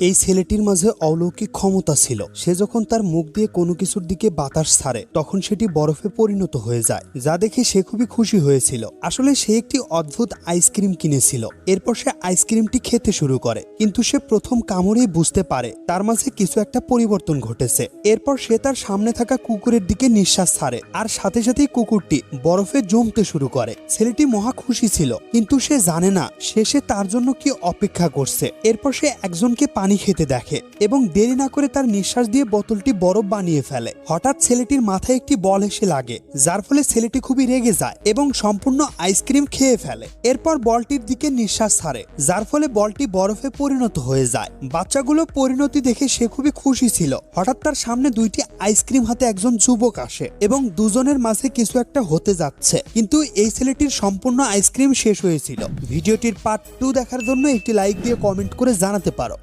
এই ছেলেটির মাঝে অলৌকিক ক্ষমতা ছিল। সে যখন তার মুখ দিয়ে কোনো কিছুর দিকে বাতাস ছাড়ে তখন সেটি বরফে পরিণত হয়ে যায়, যা দেখে সে খুবই খুশি হয়েছিল। আসলে সে একটি অদ্ভুত আইসক্রিম কিনেছিল। এরপর সে আইসক্রিমটি খেতে শুরু করে, কিন্তু সে প্রথম কামড়েই বুঝতে পারে তার মাঝে কিছু একটা পরিবর্তন ঘটেছে। এরপর সে তার সামনে থাকা কুকুরের দিকে নিঃশ্বাস ছাড়ে, আর সাথে সাথেই কুকুরটি বরফে জমতে শুরু করে। ছেলেটি মহা খুশি ছিল, কিন্তু সে জানে না শেষে তার জন্য কি অপেক্ষা করছে। এরপর সে একজনকে পানি খেতে দেখে এবং দেরি না করে তার নিঃশ্বাস দিয়ে বোতলটি বরফ বানিয়ে ফেলে। হঠাৎ ছেলেটির মাথায় একটি বল এসে লাগে, যার ফলে ছেলেটি খুবই রেগে যায় এবং সম্পূর্ণ আইসক্রিম খেয়ে ফেলে। এরপর বলটির দিকে নিঃশ্বাস ছাড়ে, যার ফলে বলটি বরফে পরিণত হয়ে যায়। বাচ্চাগুলো পরিণতি দেখে সে খুবই খুশি ছিল। হঠাৎ তার সামনে দুইটি আইসক্রিম হাতে একজন যুবক আসে এবং দুজনের মাঝে কিছু একটা হতে যাচ্ছে, কিন্তু এই ছেলেটির সম্পূর্ণ আইসক্রিম শেষ হয়েছিল। ভিডিওটির পার্ট 2 দেখার জন্য একটি লাইক দিয়ে কমেন্ট করে জানাতে পারো।